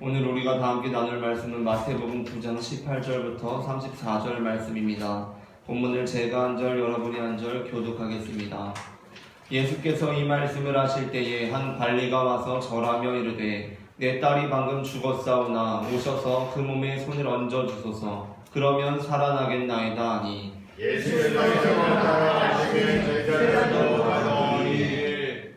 오늘 우리가 다 함께 나눌 말씀은 마태복음 9장 18절부터 34절 말씀입니다. 본문을 제가 한 절, 여러분이 한 절 교독하겠습니다. 예수께서 이 말씀을 하실 때에 한 관리가 와서 절하며 이르되 내 딸이 방금 죽었사오나 오셔서 그 몸에 손을 얹어 주소서. 그러면 살아나겠나이다 하니 예수께서 살아나시면 저희들도 가더니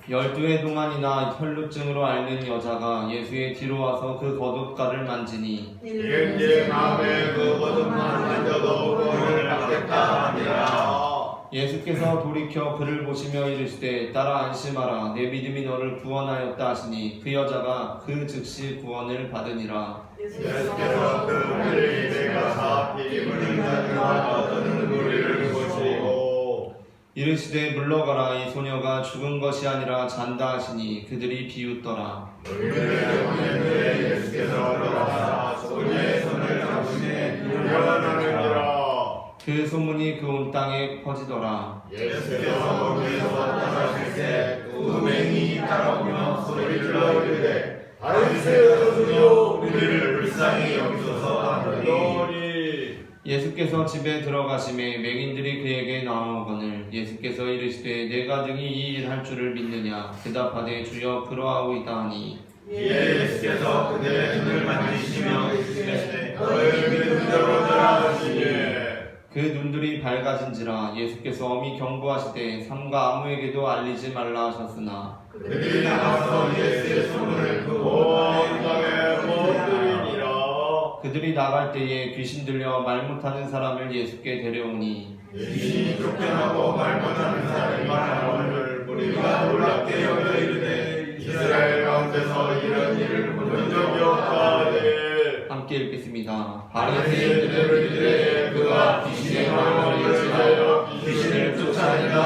12해 동안이나 혈루증으로 앓는 여자가 예수의 뒤로 와서 그 겉옷가를 만지니 이제 마음에 그 겉옷만 만져도 그를 낫겠다 하니라. 예수께서 돌이켜 그를 보시며 이르시되 딸아 안심하라 내 믿음이 너를 구원하였다 하시니 그 여자가 그 즉시 구원을 받으니라. 예수께서 그 무리를 입에 가사 피임을 자들과 떠드는 무리를 보시고 이르시되 물러가라 이 소녀가 죽은 것이 아니라 잔다 하시니 그들이 비웃더라. 너희들의 보내는데 예수께서 들어가사 소녀의 손을 잡으시니 일어나느니라. 그 소문이 그 온 땅에 퍼지더라. 예수께서 거기에서 떠나실 때 우맹이 따라오며 소리질러 이르되 바리새인 소녀 우리를 불쌍히 여기소서 하더니 예수께서 집에 들어가심에 맹인들이 그에게 나아오거늘 예수께서 이르시되 내가 등이 이 일 할 줄을 믿느냐 대답하되 주여 그러하오이다 하니 예수께서 그들의 눈을 만지시며 이르시되 너희 믿음대로 되라 하시니 그 눈들이 밝아진지라. 예수께서 엄히 경고하시되 삼가 아무에게도 알리지 말라 하셨으나 그들이 나가서 예수의 소문을 그 온 땅에 퍼뜨리니라. 그들이 나갈 때에 귀신 들려 말 못하는 사람을 예수께 데려오니 귀신이 쫓겨나고 말 못하는 사람이 말하거늘 우리가 놀랍게 여겨 이르되 이스라엘 가운데서 이런 일을 본 적이 없다 하되 함께 읽겠습니다. 바리새인들을 이르되 그가 귀신의 마음을 인치하여 귀신을 쫓아낸다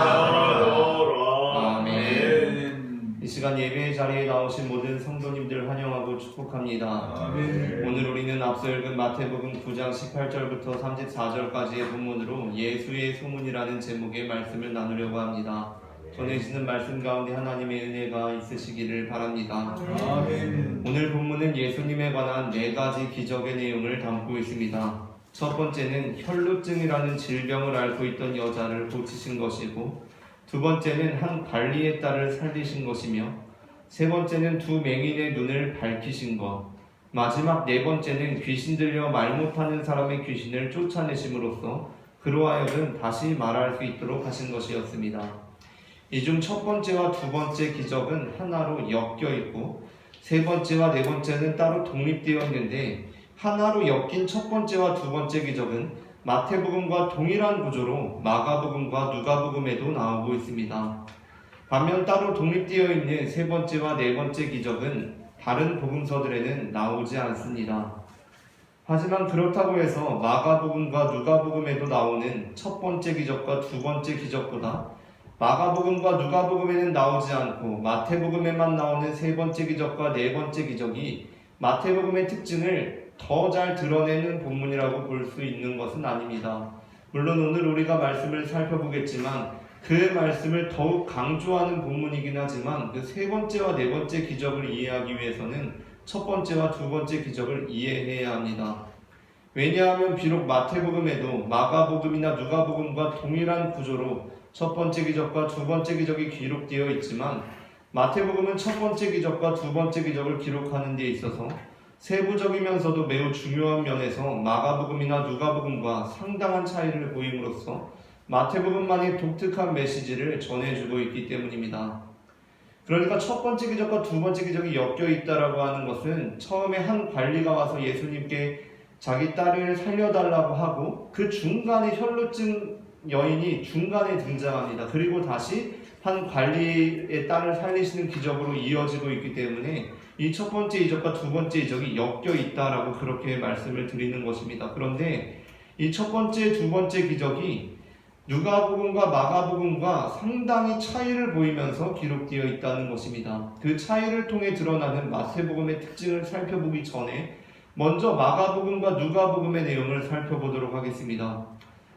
하더라. 아멘. 이 시간 예배의 자리에 나오신 모든 성도님들 환영하고 축복합니다. 아멘. 오늘 우리는 앞서 읽은 마태복음 9장 18절부터 34절까지의 본문으로 예수의 소문이라는 제목의 말씀을 나누려고 합니다. 전해지는 말씀 가운데 하나님의 은혜가 있으시기를 바랍니다. 아멘. 오늘 본문은 예수님에 관한 4가지 기적의 내용을 담고 있습니다. 첫 번째는 혈루증이라는 질병을 앓고 있던 여자를 고치신 것이고, 두 번째는 한 관리의 딸을 살리신 것이며, 세 번째는 두 맹인의 눈을 밝히신 것, 마지막 4번째는 귀신 들려 말 못하는 사람의 귀신을 쫓아내심으로써 그로 하여금 다시 말할 수 있도록 하신 것이었습니다. 이 중 첫 번째와 두 번째 기적은 하나로 엮여 있고 세 번째와 네 번째는 따로 독립되어 있는데, 하나로 엮인 첫 번째와 두 번째 기적은 마태복음과 동일한 구조로 마가복음과 누가복음에도 나오고 있습니다. 반면 따로 독립되어 있는 세 번째와 네 번째 기적은 다른 복음서들에는 나오지 않습니다. 하지만 그렇다고 해서 마가복음과 누가복음에도 나오는 첫 번째 기적과 두 번째 기적보다 마가복음과 누가복음에는 나오지 않고 마태복음에만 나오는 세 번째 기적과 네 번째 기적이 마태복음의 특징을 더 잘 드러내는 본문이라고 볼 수 있는 것은 아닙니다. 물론 오늘 우리가 말씀을 살펴보겠지만 그 말씀을 더욱 강조하는 본문이긴 하지만 그 세 번째와 네 번째 기적을 이해하기 위해서는 첫 번째와 두 번째 기적을 이해해야 합니다. 왜냐하면 비록 마태복음에도 마가복음이나 누가복음과 동일한 구조로 첫 번째 기적과 두 번째 기적이 기록되어 있지만 마태복음은 첫 번째 기적과 두 번째 기적을 기록하는 데 있어서 세부적이면서도 매우 중요한 면에서 마가복음이나 누가복음과 상당한 차이를 보임으로써 마태복음만의 독특한 메시지를 전해주고 있기 때문입니다. 그러니까 첫 번째 기적과 두 번째 기적이 엮여 있다라고 하는 것은 처음에 한 관리가 와서 예수님께 자기 딸을 살려달라고 하고 그 중간에 혈루증 여인이 중간에 등장합니다. 그리고 다시 한 관리의 딸을 살리시는 기적으로 이어지고 있기 때문에 이 첫 번째 이적과 두 번째 이적이 엮여 있다라고 그렇게 말씀을 드리는 것입니다. 그런데 이 첫 번째, 두 번째 기적이 누가복음과 마가복음과 상당히 차이를 보이면서 기록되어 있다는 것입니다. 그 차이를 통해 드러나는 마태복음의 특징을 살펴보기 전에 먼저 마가복음과 누가복음의 내용을 살펴보도록 하겠습니다.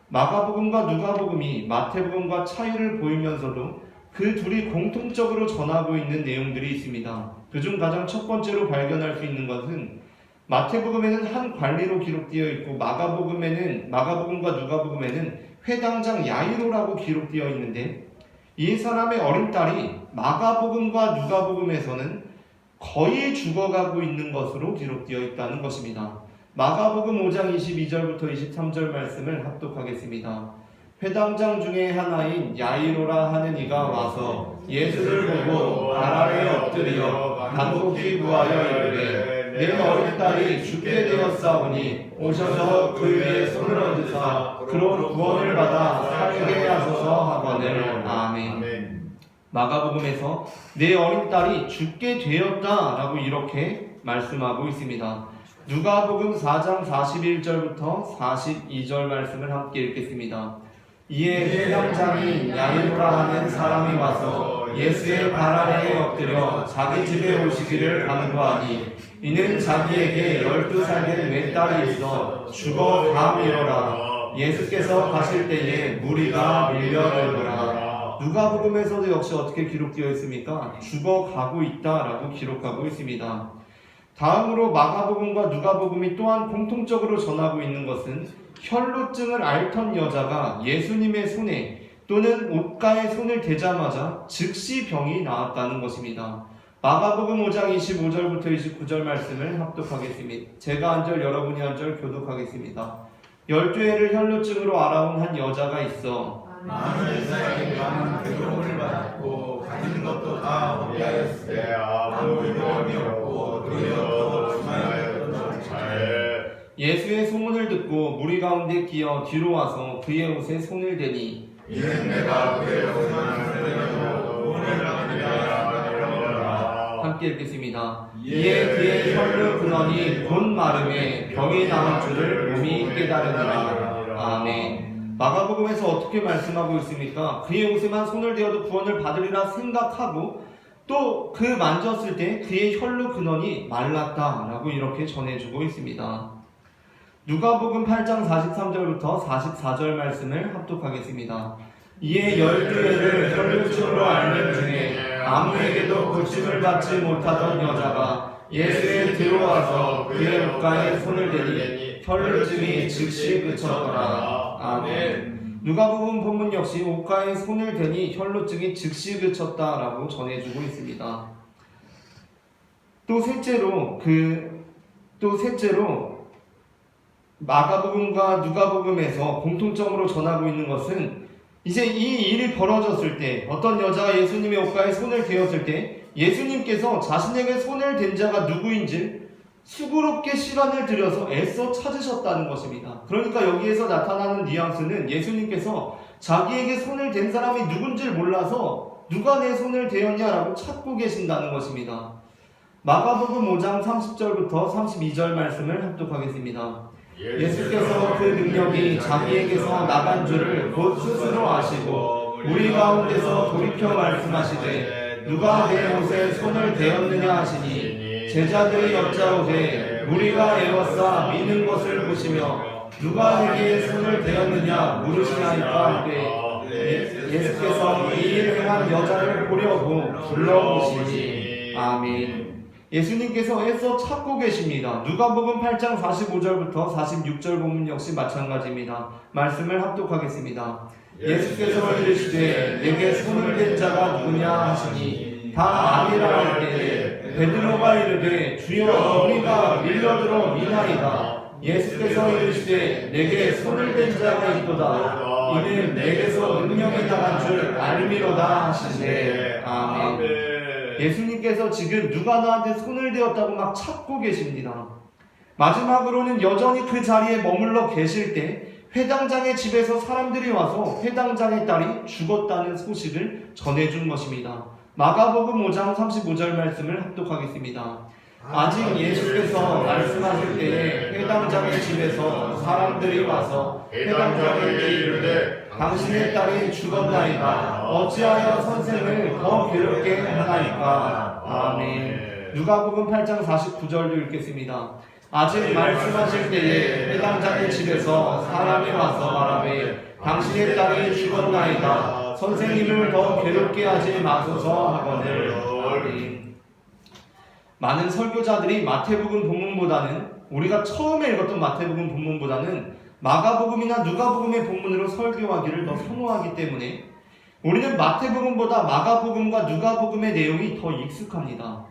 마가복음과 누가복음이 마태복음과 차이를 보이면서도 그 둘이 공통적으로 전하고 있는 내용들이 있습니다. 그중 가장 첫 번째로 발견할 수 있는 것은 마태복음에는 한 관리로 기록되어 있고 마가복음과 누가복음에는 회당장 야이로라고 기록되어 있는데 이 사람의 어린 딸이 마가복음과 누가복음에서는 거의 죽어가고 있는 것으로 기록되어 있다는 것입니다. 마가복음 5장 22절부터 23절 말씀을 합독하겠습니다. 회당장 중에 하나인 야이로라 하는 이가 와서 예수를 보고 발 아래에 엎드려 간곡히 구하여 이르되 내 어린 딸이 죽게 되었사오니 오셔서 그 위에 손을 얹으사 그로 구원을 받아 살게 하소서 하거늘. 아멘. 마가복음에서 내 어린 딸이 죽게 되었다라고 이렇게 말씀하고 있습니다. 누가복음 4장 41절부터 42절 말씀을 함께 읽겠습니다. 이에 회당장인 야이로라 하는 사람이 와서 예수의 발 아래에 엎드려 자기 집에 오시기를 간구하니 이는 자기에게 12살 된 외딸이 있어 죽어 가미로라. 예수께서 가실 때에 무리가 밀려들더라. 누가복음에서도 역시 어떻게 기록되어 있습니까? 죽어가고 있다라고 기록하고 있습니다. 다음으로 마가복음과 누가복음이 또한 공통적으로 전하고 있는 것은 혈루증을 앓던 여자가 예수님의 손에 또는 옷가에 손을 대자마자 즉시 병이 나았다는 것입니다. 마가복음 5장 25절부터 29절 말씀을 합독하겠습니다. 제가 한 절 여러분이 한 절 교독하겠습니다. 12해를 혈루증으로 앓아온 한 여자가 있어 많은 이스라엘이 괴로움을 받았고 가진 것도 다 허비하였으되 아무 유명함이 없고 도리어 충만하였던 자에 예수의 소문을 듣고 무리 가운데 끼어 뒤로 와서 그의 옷에 손을 대니 이는 내가 그의 옷을 만들려고 오늘 하느니라. 함께 읽겠습니다. 이에 그의 혈루 근원이 곧 마름에 병이 나은 줄을 몸이 깨달으니라. 아멘. 마가복음에서 어떻게 말씀하고 있습니까? 그의 옷에만 손을 대어도 구원을 받으리라 생각하고 또 그 만졌을 때 그의 혈루 근원이 말랐다라고 이렇게 전해주고 있습니다. 누가복음 8장 43절부터 44절 말씀을 합독하겠습니다. 이에 12해를 혈루증으로 앓는 중에 아무에게도 고침을 받지 못하던 여자가 예수에 들어와서 그의 옷가에 손을 대니 혈루증이 즉시 그쳤더라. 아멘. 누가복음 본문 역시 옷가에 손을 대니 혈루증이 즉시 그쳤다라고 전해주고 있습니다. 또 셋째로 마가복음과 누가복음에서 공통점으로 전하고 있는 것은 이제 이 일이 벌어졌을 때 어떤 여자가 예수님의 옷가에 손을 대었을 때 예수님께서 자신에게 손을 댄 자가 누구인지 수고롭게 시간을 들여서 애써 찾으셨다는 것입니다. 그러니까 여기에서 나타나는 뉘앙스는 예수님께서 자기에게 손을 댄 사람이 누군지 몰라서 누가 내 손을 대었냐라고 찾고 계신다는 것입니다. 마가복음 5장 30절부터 32절 말씀을 합독하겠습니다. 예수께서 그 능력이 자기에게서 나간 줄을 곧 스스로 아시고 우리 가운데서 돌이켜 말씀하시되 누가 내 옷에 손을 대었느냐 하시니 제자들이 여짜오되 우리가 애워싸 미는 것을 보시며 누가 내게 손을 대었느냐 물으시나이까 하되 예수께서 이 일을 행한 여자를 보려고 불러오시니. 아멘. 예수님께서 애써 찾고 계십니다. 누가복음 8장 45절부터 46절 본문 역시 마찬가지입니다. 말씀을 합독하겠습니다. 예수께서 이르시되 내게 손을 댄 자가 누구냐 하시니 다 아니라 할 때에 베드로가 이르되 주여 우리가 밀려들어 미나이다. 예수께서 이르시되 내게 손을 댄 자가 있도다. 이는 내게서 능력이 나간 줄 알미로다 하시되. 아멘. 예수님께서 지금 누가 나한테 손을 대었다고 막 찾고 계십니다. 마지막으로는 여전히 그 자리에 머물러 계실 때 회당장의 집에서 사람들이 와서 회당장의 딸이 죽었다는 소식을 전해준 것입니다. 마가복음 5장 35절 말씀을 합독하겠습니다. 아직 예수께서 말씀하실 때에 회당장의 집에서 사람들이 와서 회당장에게 이르되 당신의 딸이 죽었나이다. 어찌하여 선생을 더 괴롭게 하나이까. 아멘. 누가복음 8장 49절도 읽겠습니다. 아직 말씀하실 때에 회당장의 집에서 사람이 와서 말하되 당신의 딸이 죽었나이다. 선생님을 더 괴롭게 하지 마소서 하거늘. 아멘. 많은 설교자들이 마태복음 본문보다는, 우리가 처음에 읽었던 마태복음 본문보다는 마가복음이나 누가복음의 본문으로 설교하기를 더 선호하기 때문에 우리는 마태복음보다 마가복음과 누가복음의 내용이 더 익숙합니다.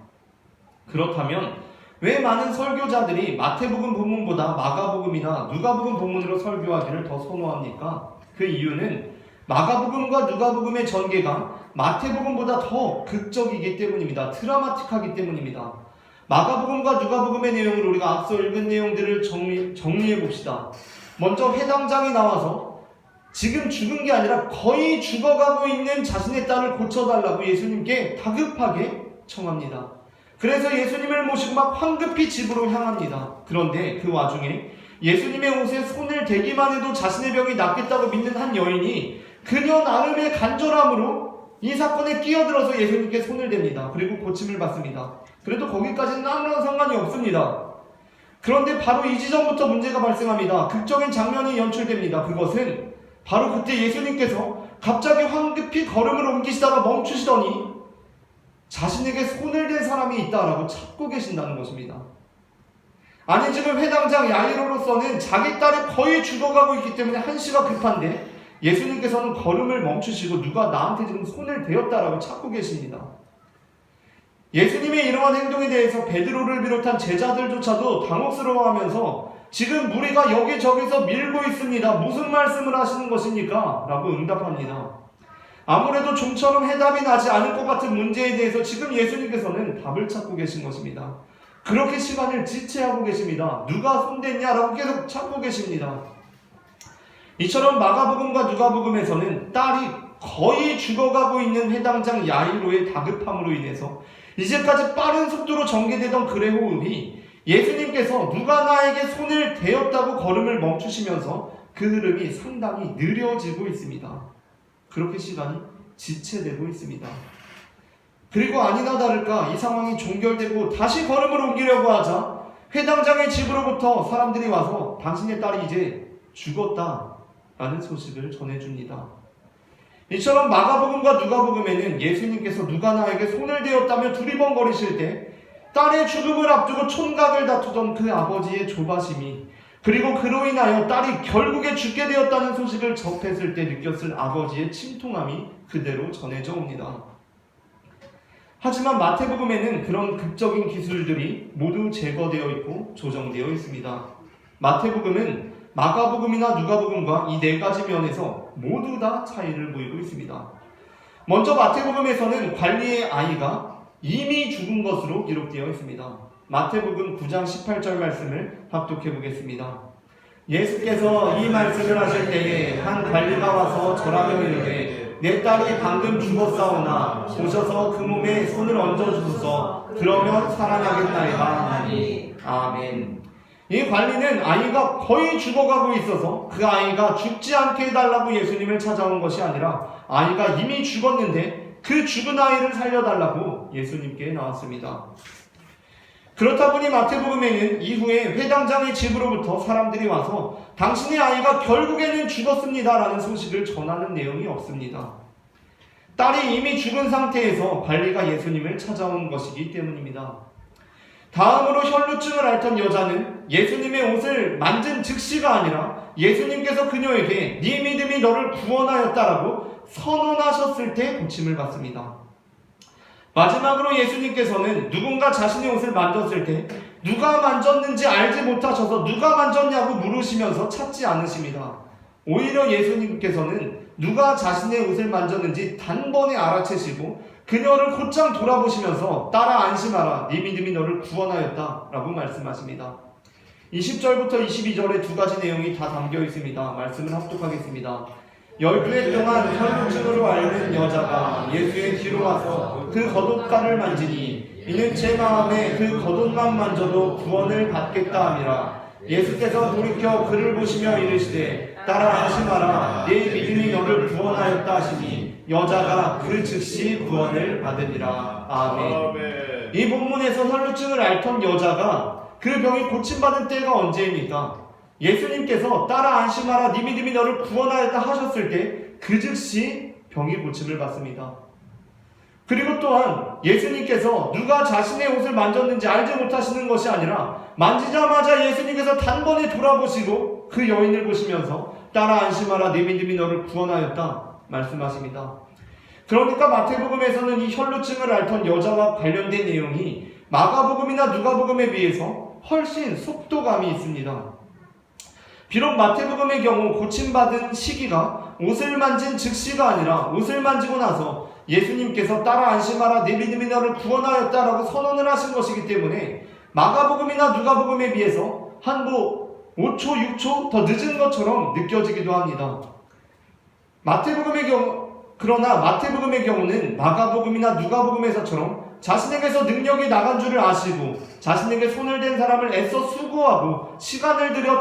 그렇다면 왜 많은 설교자들이 마태복음 본문보다 마가복음이나 누가복음 본문으로 설교하기를 더 선호합니까? 그 이유는 마가복음과 누가복음의 전개가 마태복음보다 더 극적이기 때문입니다. 드라마틱하기 때문입니다. 마가복음과 누가복음의 내용을 우리가 앞서 읽은 내용들을 정리해 봅시다. 먼저 회당장이 나와서 지금 죽은 게 아니라 거의 죽어가고 있는 자신의 딸을 고쳐달라고 예수님께 다급하게 청합니다. 그래서 예수님을 모시고 막 황급히 집으로 향합니다. 그런데 그 와중에 예수님의 옷에 손을 대기만 해도 자신의 병이 낫겠다고 믿는 한 여인이 그녀 나름의 간절함으로 이 사건에 끼어들어서 예수님께 손을 댑니다. 그리고 고침을 받습니다. 그래도 거기까지는 아무런 상관이 없습니다. 그런데 바로 이 지점부터 문제가 발생합니다. 극적인 장면이 연출됩니다. 그것은 바로 그때 예수님께서 갑자기 황급히 걸음을 옮기시다가 멈추시더니 자신에게 손을 댄 사람이 있다라고 찾고 계신다는 것입니다. 아니, 지금 회당장 야이로로서는 자기 딸이 거의 죽어가고 있기 때문에 한시가 급한데 예수님께서는 걸음을 멈추시고 누가 나한테 지금 손을 대었다라고 찾고 계십니다. 예수님의 이러한 행동에 대해서 베드로를 비롯한 제자들조차도 당혹스러워하면서 지금 무리가 여기저기서 밀고 있습니다. 무슨 말씀을 하시는 것입니까? 라고 응답합니다. 아무래도 좀처럼 해답이 나지 않을 것 같은 문제에 대해서 지금 예수님께서는 답을 찾고 계신 것입니다. 그렇게 시간을 지체하고 계십니다. 누가 손댔냐라고 계속 찾고 계십니다. 이처럼 마가복음과 누가복음에서는 딸이 거의 죽어가고 있는 회당장 야이로의 다급함으로 인해서 이제까지 빠른 속도로 전개되던 글의 호흡이 예수님께서 누가 나에게 손을 대었다고 걸음을 멈추시면서 그 흐름이 상당히 느려지고 있습니다. 그렇게 시간이 지체되고 있습니다. 그리고 아니나 다를까 이 상황이 종결되고 다시 걸음을 옮기려고 하자 회당장의 집으로부터 사람들이 와서 당신의 딸이 이제 죽었다라는 소식을 전해줍니다. 이처럼 마가복음과 누가복음에는 예수님께서 누가 나에게 손을 대었다며 두리번거리실 때 딸의 죽음을 앞두고 촌각을 다투던 그 아버지의 조바심이, 그리고 그로 인하여 딸이 결국에 죽게 되었다는 소식을 접했을 때 느꼈을 아버지의 침통함이 그대로 전해져 옵니다. 하지만 마태복음에는 그런 극적인 기술들이 모두 제거되어 있고 조정되어 있습니다. 마태복음은 마가복음이나 누가복음과 이 네 가지 면에서 모두 다 차이를 보이고 있습니다. 먼저 마태복음에서는 관리의 아이가 이미 죽은 것으로 기록되어 있습니다. 마태복음 9장 18절 말씀을 합독해 보겠습니다. 예수께서 이 말씀을 하실 때에 한 관리가 와서 절하며 이르되 내 딸이 방금 죽었사오나 오셔서 그 몸에 손을 얹어주소서 그러면 살아나겠나이다 하니. 아멘. 이 관리는 아이가 거의 죽어가고 있어서 그 아이가 죽지 않게 해달라고 예수님을 찾아온 것이 아니라 아이가 이미 죽었는데 그 죽은 아이를 살려달라고 예수님께 나왔습니다. 그렇다 보니 마태복음에는 이후에 회당장의 집으로부터 사람들이 와서 당신의 아이가 결국에는 죽었습니다 라는 소식을 전하는 내용이 없습니다. 딸이 이미 죽은 상태에서 관리가 예수님을 찾아온 것이기 때문입니다. 다음으로 혈루증을 앓던 여자는 예수님의 옷을 만진 즉시가 아니라 예수님께서 그녀에게 네 믿음이 너를 구원하였다라고 선언하셨을 때 고침을 받습니다. 마지막으로 예수님께서는 누군가 자신의 옷을 만졌을 때 누가 만졌는지 알지 못하셔서 누가 만졌냐고 물으시면서 찾지 않으십니다. 오히려 예수님께서는 누가 자신의 옷을 만졌는지 단번에 알아채시고 그녀를 곧장 돌아보시면서 딸아 안심하라 네 믿음이 너를 구원하였다 라고 말씀하십니다. 20절부터 22절에 두 가지 내용이 다 담겨 있습니다. 말씀을 합독하겠습니다. 12해 동안 혈루증으로 앓는 여자가 예수의 뒤로 와서 그 겉옷가를 만지니 이는 제 마음에 그 겉옷만 만져도 구원을 받겠다 함이라. 예수께서 돌이켜 그를 보시며 이르시되 딸아 안심하라 네 믿음이 너를 구원하였다 하시니 여자가 그 즉시 구원을 받으리라. 아멘. 이 본문에서 혈루증을 앓던 여자가 그 병이 고침받은 때가 언제입니까? 예수님께서 딸아 안심하라 네 믿음이 너를 구원하였다 하셨을 때 그 즉시 병이 고침을 받습니다. 그리고 또한 예수님께서 누가 자신의 옷을 만졌는지 알지 못하시는 것이 아니라 만지자마자 예수님께서 단번에 돌아보시고 그 여인을 보시면서 따라 안심하라 내 믿음이 너를 구원하였다 말씀하십니다. 그러니까 마태복음에서는 이 혈루증을 앓던 여자와 관련된 내용이 마가복음이나 누가복음에 비해서 훨씬 속도감이 있습니다. 비록 마태복음의 경우 고침받은 시기가 옷을 만진 즉시가 아니라 옷을 만지고 나서 예수님께서 따라 안심하라 내 믿음이 너를 구원하였다라고 선언을 하신 것이기 때문에 마가복음이나 누가복음에 비해서 한 5초, 6초 더 늦은 것처럼 느껴지기도 합니다. 그러나 마태복음의 경우는 마가복음이나 누가복음에서처럼 자신에게서 능력이 나간 줄을 아시고 자신에게 손을 댄 사람을 애써 수고하고 시간을 들여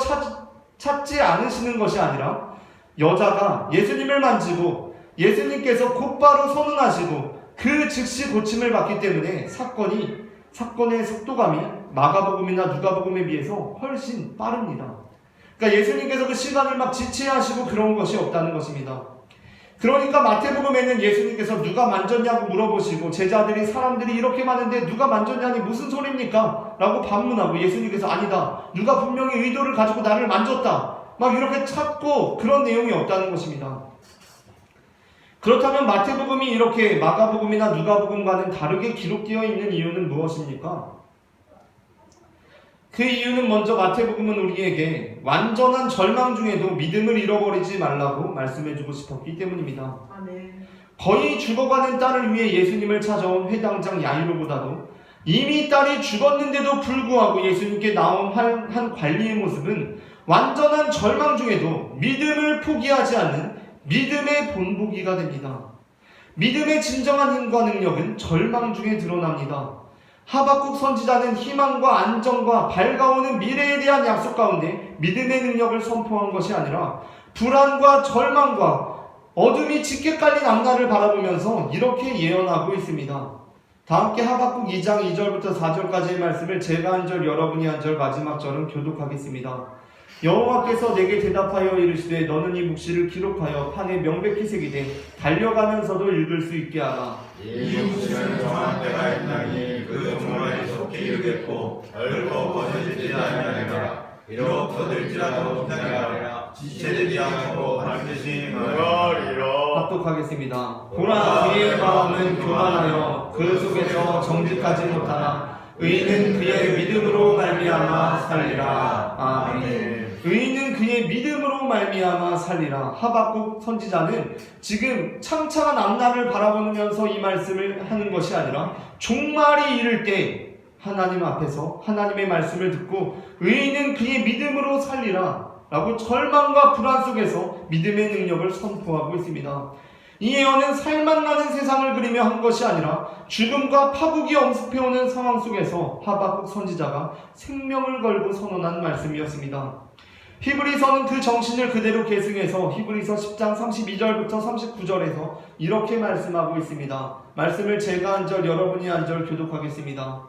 찾지 않으시는 것이 아니라 여자가 예수님을 만지고 예수님께서 곧바로 선언하시고 그 즉시 고침을 받기 때문에 사건의 속도감이 마가복음이나 누가복음에 비해서 훨씬 빠릅니다. 그러니까 예수님께서 그 시간을 막 지체하시고 그런 것이 없다는 것입니다. 그러니까 마태복음에는 예수님께서 누가 만졌냐고 물어보시고 제자들이 사람들이 이렇게 많은데 누가 만졌냐니 무슨 소리입니까? 라고 반문하고 예수님께서 아니다. 누가 분명히 의도를 가지고 나를 만졌다. 막 이렇게 찾고 그런 내용이 없다는 것입니다. 그렇다면 마태복음이 이렇게 마가복음이나 누가복음과는 다르게 기록되어 있는 이유는 무엇입니까? 그 이유는 먼저 마태복음은 우리에게 완전한 절망 중에도 믿음을 잃어버리지 말라고 말씀해주고 싶었기 때문입니다. 거의 죽어가는 딸을 위해 예수님을 찾아온 회당장 야이로보다도 이미 딸이 죽었는데도 불구하고 예수님께 나온 한 관리의 모습은 완전한 절망 중에도 믿음을 포기하지 않는 믿음의 본보기가 됩니다. 믿음의 진정한 힘과 능력은 절망 중에 드러납니다. 하박국 선지자는 희망과 안정과 밝아오는 미래에 대한 약속 가운데 믿음의 능력을 선포한 것이 아니라 불안과 절망과 어둠이 짙게 깔린 앞날을 바라보면서 이렇게 예언하고 있습니다. 다 함께 하박국 2장 2절부터 4절까지의 말씀을 제가 한 절 여러분이 한 절 마지막 절은 교독하겠습니다. 여호와께서 내게 대답하여 이르시되 너는 이 묵시를 기록하여 판에 명백히 새기되 달려가면서도 읽을 수 있게 하라. 이 묵시는 정한 때가 있나니 그 종말에 속히 이르겠고 결코 거스르지 아니하리라. 비록 거들지라도 기다리라. 지체되지 않고 반드시 응하리라. 합독하겠습니다. 보라 그의 마음은 교만하여 그 속에서 정직하지 못하나 의인은 그의 믿음으로 말미암아 살리라. 아멘. 의인은 그의 믿음으로 말미암아 살리라. 하박국 선지자는 지금 창창한 앞날을 바라보면서 이 말씀을 하는 것이 아니라 종말이 이를 때 하나님 앞에서 하나님의 말씀을 듣고 의인은 그의 믿음으로 살리라 라고 절망과 불안 속에서 믿음의 능력을 선포하고 있습니다. 이 예언은 살만 나는 세상을 그리며 한 것이 아니라 죽음과 파국이 엄습해오는 상황 속에서 하박국 선지자가 생명을 걸고 선언한 말씀이었습니다. 히브리서는 그 정신을 그대로 계승해서 히브리서 10장 32절부터 39절에서 이렇게 말씀하고 있습니다. 말씀을 제가 한 절 여러분이 한 절 교독하겠습니다.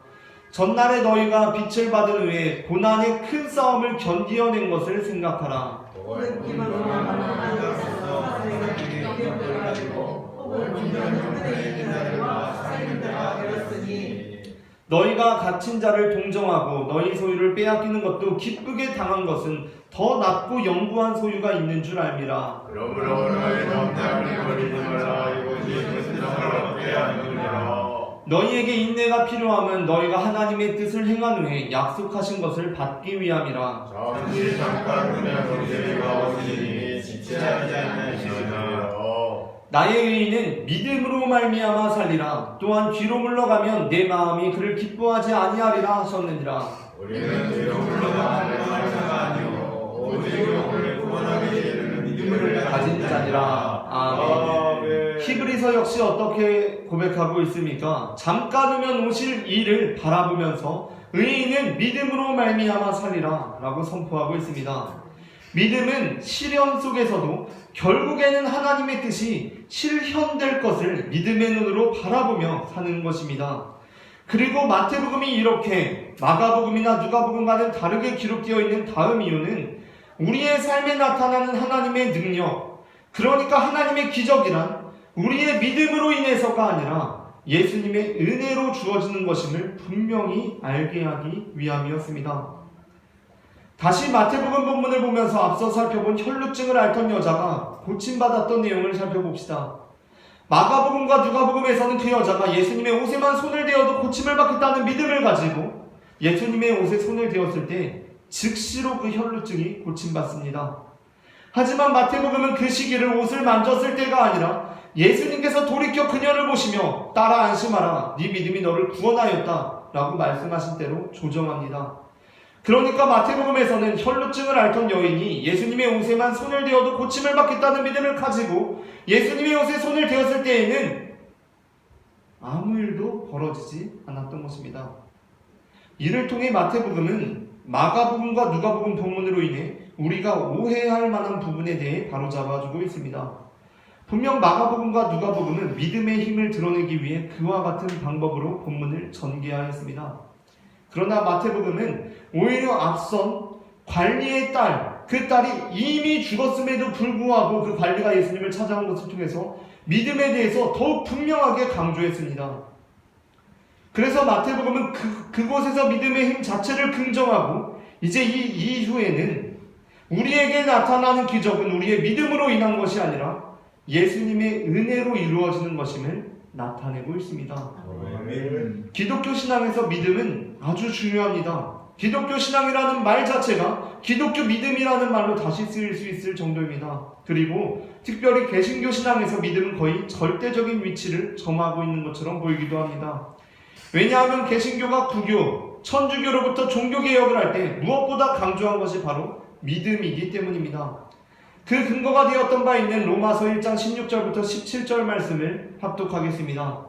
전날에 너희가 빛을 받은 후에 고난의 큰 싸움을 견디어낸 것을 생각하라. 너희가 갇힌 자를 동정하고 너희 소유를 빼앗기는 것도 기쁘게 당한 것은 더 낫고 영구한 소유가 있는 줄 알미라. 그러므로 너희 정탐을 버리지 말라. 이것이 무슨 상을 빼앗느니라. 너희에게 인내가 필요하면 너희가 하나님의 뜻을 행한 후에 약속하신 것을 받기 위함이라. 잠시 잠깐 그냥 우리가 오시니 지체하지 않으시니라. 나의 의인은 믿음으로 말미암아 살리라. 또한 뒤로 물러가면 내 마음이 그를 기뻐하지 아니하리라 하셨느니라. 우리는 뒤로 물러가는 자가 아니오 오직 영혼을 구원하게 이르는 믿음을 가진 자니라. 아멘. 히브리서 역시 어떻게 고백하고 있습니까? 잠깐 후면 오실 일을 바라보면서 의인은 믿음으로 말미암아 살리라 라고 선포하고 있습니다. 믿음은 시련 속에서도 결국에는 하나님의 뜻이 실현될 것을 믿음의 눈으로 바라보며 사는 것입니다. 그리고 마태복음이 이렇게 마가복음이나 누가복음과는 다르게 기록되어 있는 다음 이유는 우리의 삶에 나타나는 하나님의 능력, 그러니까 하나님의 기적이란 우리의 믿음으로 인해서가 아니라 예수님의 은혜로 주어지는 것임을 분명히 알게 하기 위함이었습니다. 다시 마태복음 본문을 보면서 앞서 살펴본 혈루증을 앓던 여자가 고침받았던 내용을 살펴봅시다. 마가복음과 누가복음에서는 그 여자가 예수님의 옷에만 손을 대어도 고침을 받겠다는 믿음을 가지고 예수님의 옷에 손을 대었을 때 즉시로 그 혈루증이 고침받습니다. 하지만 마태복음은 그 시기를 옷을 만졌을 때가 아니라 예수님께서 돌이켜 그녀를 보시며 따라 안심하라, 네 믿음이 너를 구원하였다 라고 말씀하신 대로 조정합니다. 그러니까 마태복음에서는 혈루증을 앓던 여인이 예수님의 옷에만 손을 대어도 고침을 받겠다는 믿음을 가지고 예수님의 옷에 손을 대었을 때에는 아무 일도 벌어지지 않았던 것입니다. 이를 통해 마태복음은 마가복음과 누가복음 본문으로 인해 우리가 오해할 만한 부분에 대해 바로잡아주고 있습니다. 분명 마가복음과 누가복음은 믿음의 힘을 드러내기 위해 그와 같은 방법으로 본문을 전개하였습니다. 그러나 마태복음은 오히려 앞선 관리의 딸, 그 딸이 이미 죽었음에도 불구하고 그 관리가 예수님을 찾아온 것을 통해서 믿음에 대해서 더욱 분명하게 강조했습니다. 그래서 마태복음은 그곳에서 믿음의 힘 자체를 긍정하고 이제 이 이후에는 우리에게 나타나는 기적은 우리의 믿음으로 인한 것이 아니라 예수님의 은혜로 이루어지는 것임을 나타내고 있습니다. 기독교 신앙에서 믿음은 아주 중요합니다. 기독교 신앙이라는 말 자체가 기독교 믿음이라는 말로 다시 쓰일 수 있을 정도입니다. 그리고 특별히 개신교 신앙에서 믿음은 거의 절대적인 위치를 점하고 있는 것처럼 보이기도 합니다. 왜냐하면 개신교가 구교, 천주교로부터 종교개혁을 할 때 무엇보다 강조한 것이 바로 믿음이기 때문입니다. 그 근거가 되었던 바 있는 로마서 1장 16절부터 17절 말씀을 합독하겠습니다.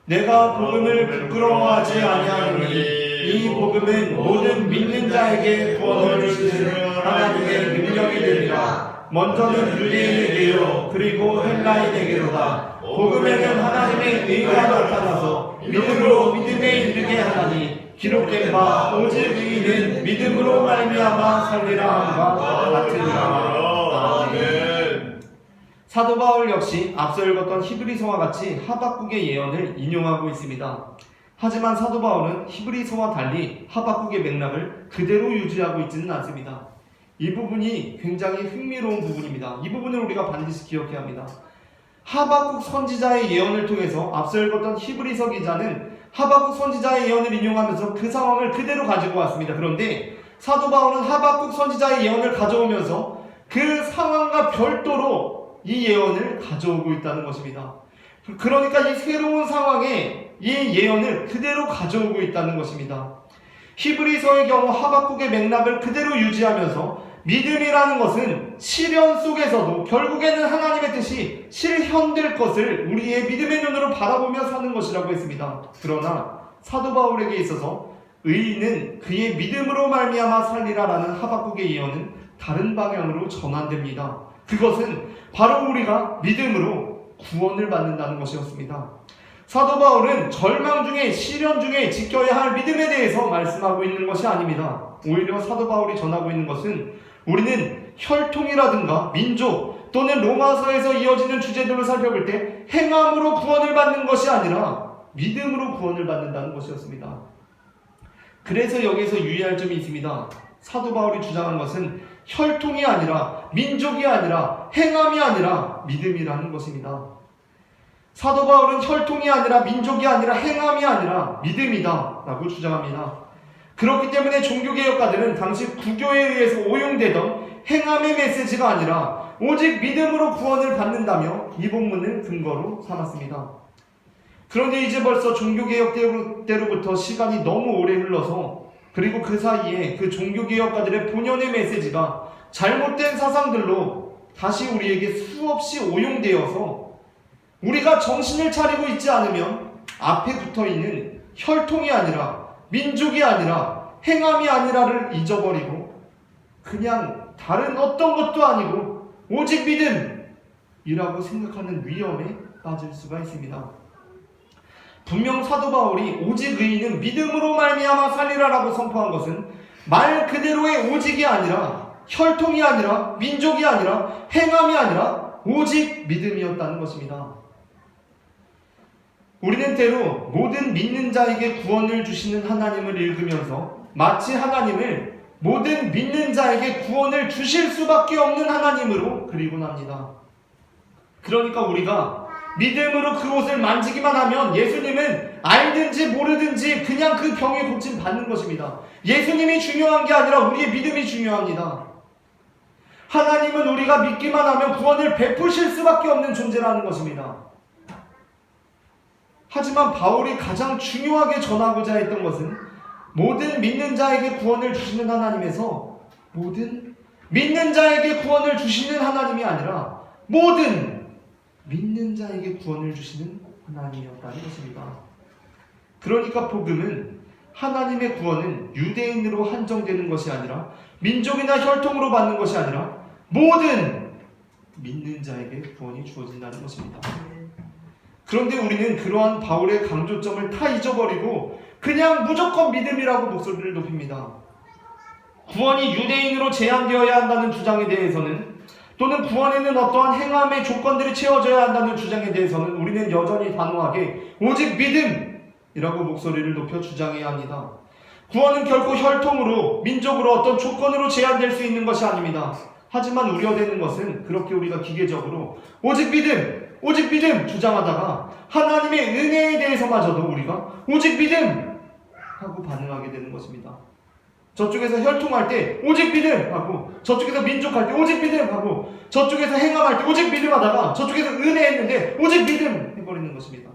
내가 복음을 부끄러워하지 아니하노니 이 복음은 모든 믿는 자에게 구원을 주시는 하나님의 능력이 되리라. 먼저는 유대인에게요 그리고 헬라인에게로다. 복음에는 하나님의 의가 나타나서 믿음으로 믿음에 이르게 하나니 기록된 바 오직 의인은 믿음으로 말미암아 살리라 함과 같으니라. 아멘. 사도 바울 역시 앞서 읽었던 히브리서와 같이 하박국의 예언을 인용하고 있습니다. 하지만 사도 바울은 히브리서와 달리 하박국의 맥락을 그대로 유지하고 있지는 않습니다. 이 부분이 굉장히 흥미로운 부분입니다. 이 부분을 우리가 반드시 기억해야 합니다. 하박국 선지자의 예언을 통해서 앞서 읽었던 히브리서 기자는 하박국 선지자의 예언을 인용하면서 그 상황을 그대로 가지고 왔습니다. 그런데 사도 바울은 하박국 선지자의 예언을 가져오면서 그 상황과 별도로 이 예언을 가져오고 있다는 것입니다. 그러니까 이 새로운 상황에 이 예언을 그대로 가져오고 있다는 것입니다. 히브리서의 경우 하박국의 맥락을 그대로 유지하면서 믿음이라는 것은 시련 속에서도 결국에는 하나님의 뜻이 실현될 것을 우리의 믿음의 눈으로 바라보며 사는 것이라고 했습니다. 그러나 사도 바울에게 있어서 의인은 그의 믿음으로 말미암아 살리라라는 하박국의 예언은 다른 방향으로 전환됩니다. 그것은 바로 우리가 믿음으로 구원을 받는다는 것이었습니다. 사도 바울은 절망 중에 시련 중에 지켜야 할 믿음에 대해서 말씀하고 있는 것이 아닙니다. 오히려 사도 바울이 전하고 있는 것은 우리는 혈통이라든가 민족 또는 로마서에서 이어지는 주제들을 살펴볼 때 행함으로 구원을 받는 것이 아니라 믿음으로 구원을 받는다는 것이었습니다. 그래서 여기서 유의할 점이 있습니다. 사도 바울이 주장한 것은 혈통이 아니라 민족이 아니라 행함이 아니라 믿음이라는 것입니다. 사도 바울은 혈통이 아니라 민족이 아니라 행함이 아니라 믿음이다 라고 주장합니다. 그렇기 때문에 종교개혁가들은 당시 구교에 의해서 오용되던 행함의 메시지가 아니라 오직 믿음으로 구원을 받는다며 이 본문을 근거로 삼았습니다. 그런데 이제 벌써 종교개혁 때로부터 시간이 너무 오래 흘러서 그리고 그 사이에 그 종교개혁가들의 본연의 메시지가 잘못된 사상들로 다시 우리에게 수없이 오용되어서 우리가 정신을 차리고 있지 않으면 앞에 붙어있는 혈통이 아니라 민족이 아니라 행함이 아니라를 잊어버리고 그냥 다른 어떤 것도 아니고 오직 믿음이라고 생각하는 위험에 빠질 수가 있습니다. 분명 사도 바울이 오직 의인은 믿음으로 말미암아 살리라라고 선포한 것은 말 그대로의 오직이 아니라 혈통이 아니라 민족이 아니라 행함이 아니라 오직 믿음이었다는 것입니다. 우리는 때로 모든 믿는 자에게 구원을 주시는 하나님을 읽으면서 마치 하나님을 모든 믿는 자에게 구원을 주실 수밖에 없는 하나님으로 그리곤 합니다. 그러니까 우리가 믿음으로 그 옷을 만지기만 하면 예수님은 알든지 모르든지 그냥 그 병의 고침 받는 것입니다. 예수님이 중요한 게 아니라 우리의 믿음이 중요합니다. 하나님은 우리가 믿기만 하면 구원을 베푸실 수밖에 없는 존재라는 것입니다. 하지만 바울이 가장 중요하게 전하고자 했던 것은 모든 믿는 자에게 구원을 주시는 하나님에서 모든 믿는 자에게 구원을 주시는 하나님이 아니라 모든 믿는 자에게 구원을 주시는 하나님이었다는 것입니다. 그러니까 복음은 하나님의 구원은 유대인으로 한정되는 것이 아니라 민족이나 혈통으로 받는 것이 아니라 모든 믿는 자에게 구원이 주어진다는 것입니다. 그런데 우리는 그러한 바울의 강조점을 다 잊어버리고 그냥 무조건 믿음이라고 목소리를 높입니다. 구원이 유대인으로 제한되어야 한다는 주장에 대해서는 또는 구원에는 어떠한 행함의 조건들이 채워져야 한다는 주장에 대해서는 우리는 여전히 단호하게 오직 믿음이라고 목소리를 높여 주장해야 합니다. 구원은 결코 혈통으로, 민족으로 어떤 조건으로 제한될 수 있는 것이 아닙니다. 하지만 우려되는 것은 그렇게 우리가 기계적으로 오직 믿음 주장하다가 하나님의 은혜에 대해서마저도 우리가 오직 믿음 하고 반응하게 되는 것입니다. 저쪽에서 혈통할 때 오직 믿음 하고, 저쪽에서 민족할 때 오직 믿음 하고, 저쪽에서 행함할 때 오직 믿음 하다가 저쪽에서 은혜 했는데 오직 믿음 해버리는 것입니다.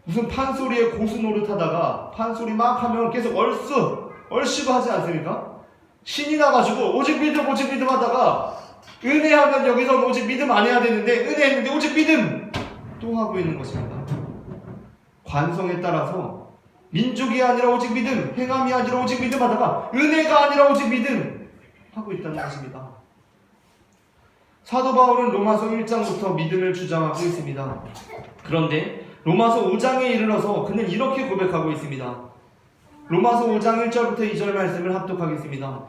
무슨 판소리에 고수 노릇하다가 판소리 막 하면 계속 얼씨구 하지 않습니까? 신이 나가지고 오직 믿음 하다가 은혜하면 여기서 오직 믿음 안 해야 되는데 은혜했는데 오직 믿음 또 하고 있는 것입니다. 관성에 따라서 민족이 아니라 오직 믿음, 행함이 아니라 오직 믿음 하다가 은혜가 아니라 오직 믿음 하고 있다는 것입니다. 사도 바울은 로마서 1장부터 믿음을 주장하고 있습니다. 그런데 로마서 5장에 이르러서 그는 이렇게 고백하고 있습니다. 로마서 5장 1절부터 2절 말씀을 합독하겠습니다.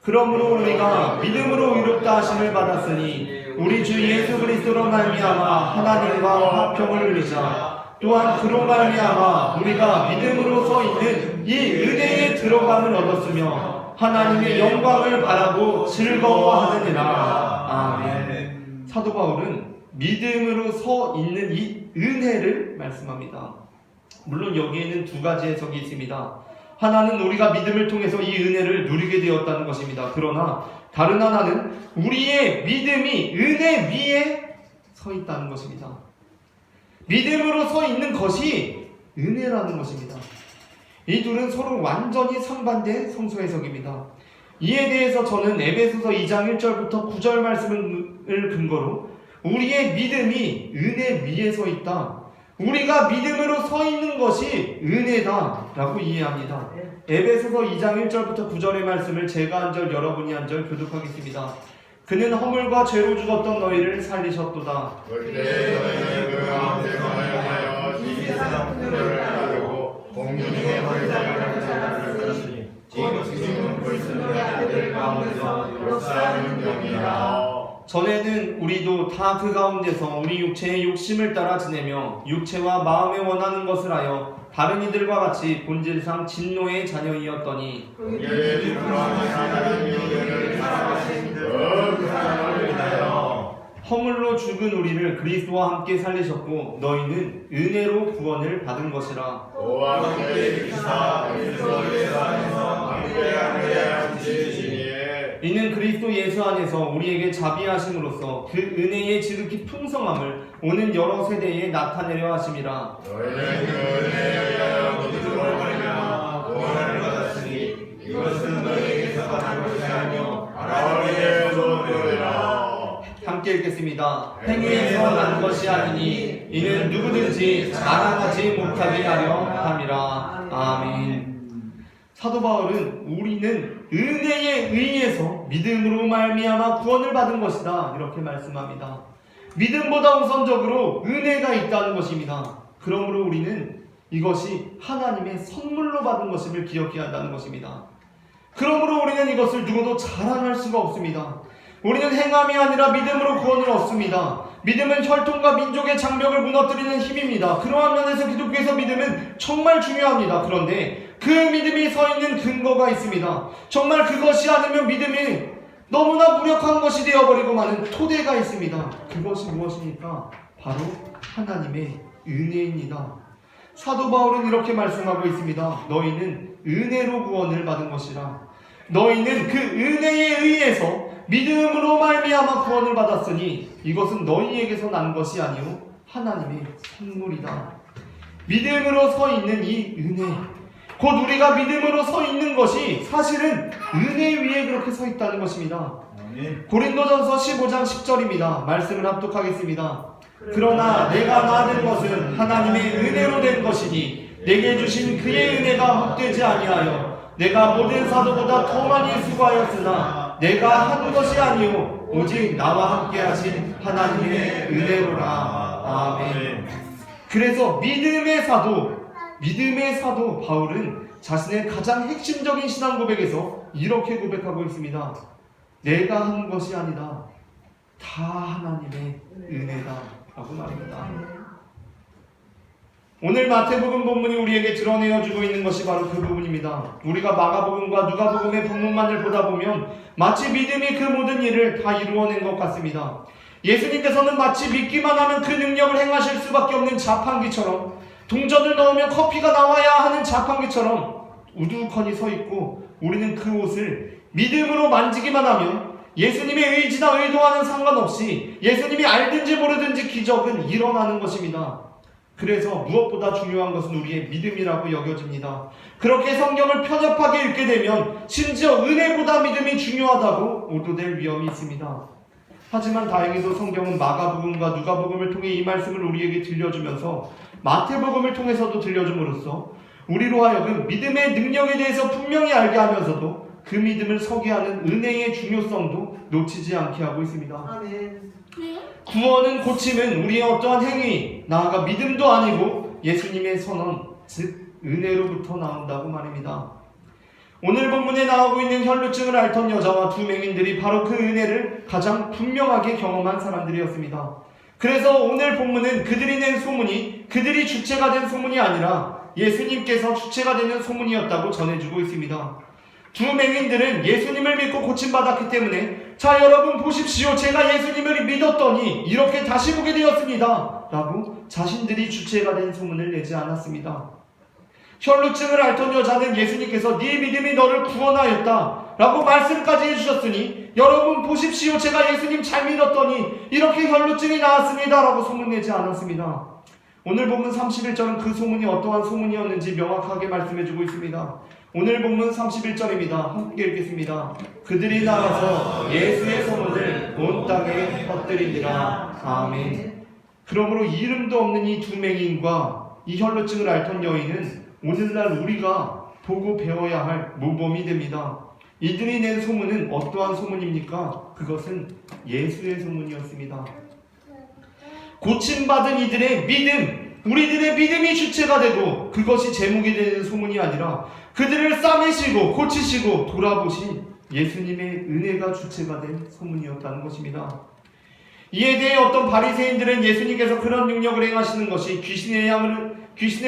그러므로 우리가 믿음으로 의롭다 하심을 받았으니 우리 주 예수 그리스도로 말미암아 하나님과 화평을 누리자. 또한 그로 말미암아 우리가 믿음으로 서 있는 이 은혜에 들어감을 얻었으며 하나님의 영광을 바라고 즐거워하느니라. 아멘. 사도 바울은 믿음으로 서 있는 이 은혜를 말씀합니다. 물론 여기에는 두 가지 해석이 있습니다. 하나는 우리가 믿음을 통해서 이 은혜를 누리게 되었다는 것입니다. 그러나 다른 하나는 우리의 믿음이 은혜 위에 서 있다는 것입니다. 믿음으로 서 있는 것이 은혜라는 것입니다. 이 둘은 서로 완전히 상반된 성서 해석입니다. 이에 대해서 저는 에베소서 2장 1절부터 9절 말씀을 근거로 우리의 믿음이 은혜 위에 서 있다, 우리가 믿음으로 서 있는 것이 은혜다 라고 이해합니다. 에베소서 2장 1절부터 9절의 말씀을 제가 한 절 여러분이 한 절 교독하겠습니다. 그는 허물과 죄로 죽었던 너희를 살리셨도다. 전에는 우리도 다 그 가운데서 우리 육체의 욕심을 따라 지내며 육체와 마음에 원하는 것을 하여 다른 이들과 같이 본질상 진노의 자녀이었더니 허물로 죽은 우리를 그리스도와 함께 살리셨고 너희는 은혜로 구원을 받은 것이라. 이는 그리스도 예수 안에서 우리에게 자비하심으로써 그 은혜의 지극히 풍성함을 오는 여러 세대에 나타내려 하심이라. 너희는 그 은혜에 의하여 믿음으로 말미암아 구원을 받았으니 이것은 너희에게서 난 것이 아니요 하나님의 선물이라. 함께 읽겠습니다. 행위에서 난 것이 아니니 이는 누구든지 자랑하지 못하게 하려 함이라. 아멘. 사도 바울은 우리는 은혜에 의해서 믿음으로 말미암아 구원을 받은 것이다 이렇게 말씀합니다. 믿음보다 우선적으로 은혜가 있다는 것입니다. 그러므로 우리는 이것이 하나님의 선물로 받은 것임을 기억해야 한다는 것입니다. 그러므로 우리는 이것을 누구도 자랑할 수가 없습니다. 우리는 행함이 아니라 믿음으로 구원을 얻습니다. 믿음은 혈통과 민족의 장벽을 무너뜨리는 힘입니다. 그러한 면에서 기독교에서 믿음은 정말 중요합니다. 그런데 그 믿음이 서 있는 근거가 있습니다. 정말 그것이 않으면 믿음이 너무나 무력한 것이 되어버리고 마는 토대가 있습니다. 그것이 무엇입니까? 바로 하나님의 은혜입니다. 사도 바울은 이렇게 말씀하고 있습니다. 너희는 은혜로 구원을 받은 것이라. 너희는 그 은혜에 의해서 믿음으로 말미암아 구원을 받았으니 이것은 너희에게서 난 것이 아니요 하나님의 선물이다. 믿음으로 서 있는 이 은혜, 곧 우리가 믿음으로 서 있는 것이 사실은 은혜 위에 그렇게 서 있다는 것입니다. 고린도전서 15장 10절입니다. 말씀을 합독하겠습니다. 그러나 내가 나된 것은 하나님의 은혜로 된 것이니 내게 주신 그의 은혜가 헛되지 아니하여 내가 모든 사도보다 더 많이 수고하였으나 내가 한 것이 아니요 오직 나와 함께 하신 하나님의 은혜로라. 아멘. 그래서 믿음의 사도 바울은 자신의 가장 핵심적인 신앙 고백에서 이렇게 고백하고 있습니다. 내가 한 것이 아니다. 다 하나님의 은혜다 라고 말합니다. 오늘 마태복음 본문이 우리에게 드러내어주고 있는 것이 바로 그 부분입니다. 우리가 마가복음과 누가복음의 본문만을 보다 보면 마치 믿음이 그 모든 일을 다 이루어낸 것 같습니다. 예수님께서는 마치 믿기만 하면 그 능력을 행하실 수밖에 없는 자판기처럼, 동전을 넣으면 커피가 나와야 하는 자판기처럼 우두커니 서 있고, 우리는 그 옷을 믿음으로 만지기만 하면 예수님의 의지나 의도와는 상관없이 예수님이 알든지 모르든지 기적은 일어나는 것입니다. 그래서 무엇보다 중요한 것은 우리의 믿음이라고 여겨집니다. 그렇게 성경을 편협하게 읽게 되면 심지어 은혜보다 믿음이 중요하다고 오도될 위험이 있습니다. 하지만 다행히도 성경은 마가복음과 누가복음을 통해 이 말씀을 우리에게 들려주면서 마태복음을 통해서도 들려줌으로써 우리로 하여금 믿음의 능력에 대해서 분명히 알게 하면서도 그 믿음을 서게 하는 은혜의 중요성도 놓치지 않게 하고 있습니다. 아멘. 구원은, 고침은 우리의 어떠한 행위, 나아가 믿음도 아니고 예수님의 선언, 즉 은혜로부터 나온다고 말입니다. 오늘 본문에 나오고 있는 혈루증을 앓던 여자와 두 맹인들이 바로 그 은혜를 가장 분명하게 경험한 사람들이었습니다. 그래서 오늘 본문은 그들이 낸 소문이 그들이 주체가 된 소문이 아니라 예수님께서 주체가 되는 소문이었다고 전해주고 있습니다. 두 맹인들은 예수님을 믿고 고침받았기 때문에 자 여러분 보십시오, 제가 예수님을 믿었더니 이렇게 다시 보게 되었습니다 라고 자신들이 주체가 된 소문을 내지 않았습니다. 혈루증을 앓던 여자는 예수님께서 네 믿음이 너를 구원하였다 라고 말씀까지 해주셨으니 여러분 보십시오, 제가 예수님 잘 믿었더니 이렇게 혈루증이 나았습니다 라고 소문내지 않았습니다. 오늘 본문 31절은 그 소문이 어떠한 소문이었는지 명확하게 말씀해주고 있습니다. 오늘 본문 31절입니다. 함께 읽겠습니다. 그들이 나가서 예수의 소문을 온 땅에 퍼뜨리니라. 아멘. 그러므로 이름도 없는 이 두 맹인과 이 혈루증을 앓던 여인은 오늘날 우리가 보고 배워야 할 모범이 됩니다. 이들이 낸 소문은 어떠한 소문입니까? 그것은 예수의 소문이었습니다. 고침받은 이들의 믿음, 우리들의 믿음이 주체가 되고 그것이 제목이 되는 소문이 아니라 그들을 싸매시고 고치시고 돌아보신 예수님의 은혜가 주체가 된 소문이었다는 것입니다. 이에 대해 어떤 바리새인들은 예수님께서 그런 능력을 행하시는 것이 귀신의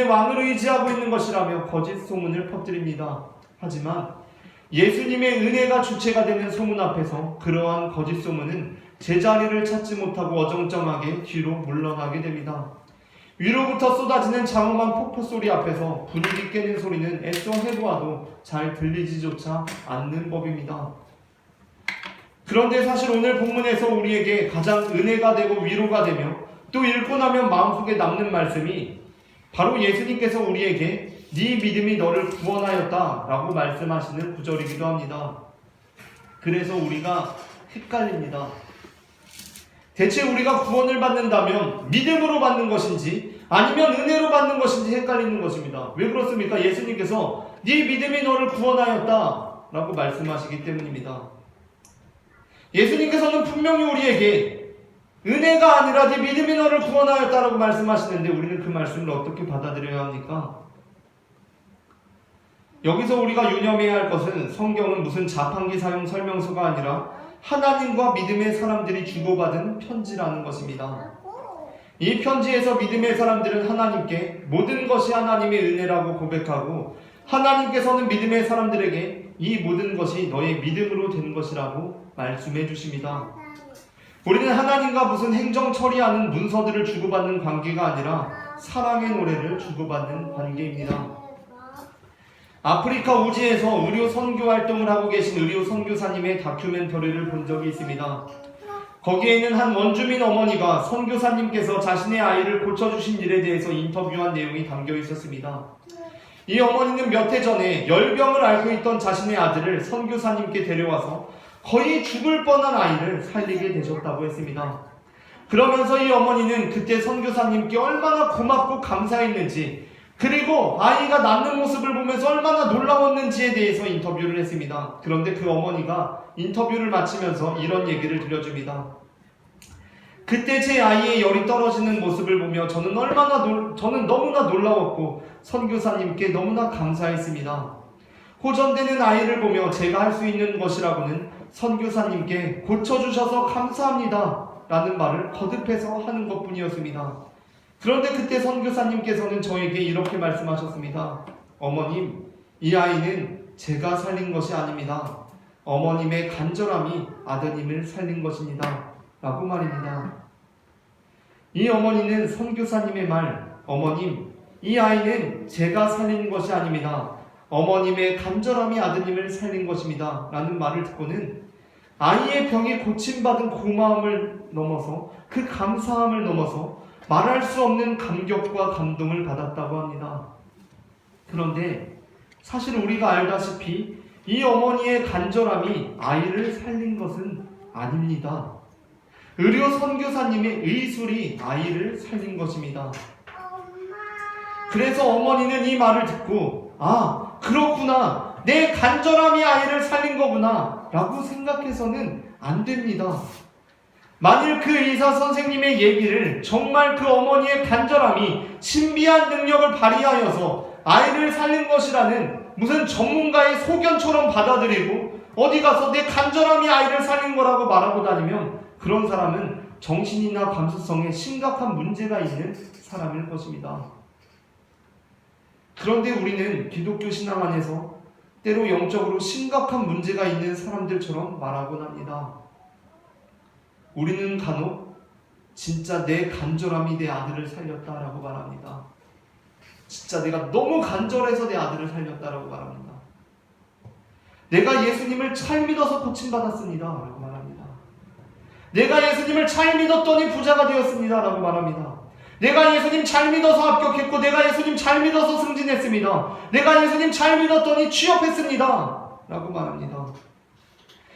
왕을 의지하고 있는 것이라며 거짓 소문을 퍼뜨립니다. 하지만 예수님의 은혜가 주체가 되는 소문 앞에서 그러한 거짓 소문은 제자리를 찾지 못하고 어정쩡하게 뒤로 물러나게 됩니다. 위로부터 쏟아지는 장엄한 폭포 소리 앞에서 분위기 깨는 소리는 애써 해보아도 잘 들리지조차 않는 법입니다. 그런데 사실 오늘 본문에서 우리에게 가장 은혜가 되고 위로가 되며 또 읽고 나면 마음속에 남는 말씀이 바로 예수님께서 우리에게 네 믿음이 너를 구원하였다 라고 말씀하시는 구절이기도 합니다. 그래서 우리가 헷갈립니다. 대체 우리가 구원을 받는다면 믿음으로 받는 것인지 아니면 은혜로 받는 것인지 헷갈리는 것입니다. 왜 그렇습니까? 예수님께서 네 믿음이 너를 구원하였다 라고 말씀하시기 때문입니다. 예수님께서는 분명히 우리에게 은혜가 아니라 네 믿음이 너를 구원하였다 라고 말씀하시는데 우리는 그 말씀을 어떻게 받아들여야 합니까? 여기서 우리가 유념해야 할 것은 성경은 무슨 자판기 사용 설명서가 아니라 하나님과 믿음의 사람들이 주고받은 편지라는 것입니다. 이 편지에서 믿음의 사람들은 하나님께 모든 것이 하나님의 은혜라고 고백하고, 하나님께서는 믿음의 사람들에게 이 모든 것이 너의 믿음으로 된 것이라고 말씀해 주십니다. 우리는 하나님과 무슨 행정 처리하는 문서들을 주고받는 관계가 아니라 사랑의 노래를 주고받는 관계입니다. 아프리카 우지에서 의료 선교 활동을 하고 계신 의료 선교사님의 다큐멘터리를 본 적이 있습니다. 거기에는 한 원주민 어머니가 선교사님께서 자신의 아이를 고쳐주신 일에 대해서 인터뷰한 내용이 담겨 있었습니다. 이 어머니는 몇 해 전에 열병을 앓고 있던 자신의 아들을 선교사님께 데려와서 거의 죽을 뻔한 아이를 살리게 되셨다고 했습니다. 그러면서 이 어머니는 그때 선교사님께 얼마나 고맙고 감사했는지, 그리고 아이가 낫는 모습을 보면서 얼마나 놀라웠는지에 대해서 인터뷰를 했습니다. 그런데 그 어머니가 인터뷰를 마치면서 이런 얘기를 들려줍니다. 그때 제 아이의 열이 떨어지는 모습을 보며 저는 너무나 놀라웠고 선교사님께 너무나 감사했습니다. 호전되는 아이를 보며 제가 할 수 있는 것이라고는 선교사님께 고쳐주셔서 감사합니다 라는 말을 거듭해서 하는 것뿐이었습니다. 그런데 그때 선교사님께서는 저에게 이렇게 말씀하셨습니다. 어머님, 이 아이는 제가 살린 것이 아닙니다. 어머님의 간절함이 아드님을 살린 것입니다 라고 말입니다. 이 어머니는 선교사님의 말, 어머님, 이 아이는 제가 살린 것이 아닙니다. 어머님의 간절함이 아드님을 살린 것입니다 라는 말을 듣고는 아이의 병이 고침받은 고마움을 넘어서, 그 감사함을 넘어서 말할 수 없는 감격과 감동을 받았다고 합니다. 그런데 사실 우리가 알다시피 이 어머니의 간절함이 아이를 살린 것은 아닙니다. 의료 선교사님의 의술이 아이를 살린 것입니다. 그래서 어머니는 이 말을 듣고, 아, 그렇구나, 내 간절함이 아이를 살린 거구나 라고 생각해서는 안 됩니다. 만일 그 의사 선생님의 얘기를 정말 그 어머니의 간절함이 신비한 능력을 발휘하여서 아이를 살린 것이라는 무슨 전문가의 소견처럼 받아들이고 어디 가서 내 간절함이 아이를 살린 거라고 말하고 다니면 그런 사람은 정신이나 감수성에 심각한 문제가 있는 사람일 것입니다. 그런데 우리는 기독교 신앙 안에서 때로 영적으로 심각한 문제가 있는 사람들처럼 말하곤 합니다. 우리는 간혹 진짜 내 간절함이 내 아들을 살렸다라고 말합니다. 진짜 내가 너무 간절해서 내 아들을 살렸다라고 말합니다. 내가 예수님을 잘 믿어서 고침받았습니다 라고 말합니다. 내가 예수님을 잘 믿었더니 부자가 되었습니다 라고 말합니다. 내가 예수님 잘 믿어서 합격했고, 내가 예수님 잘 믿어서 승진했습니다. 내가 예수님 잘 믿었더니 취업했습니다 라고 말합니다.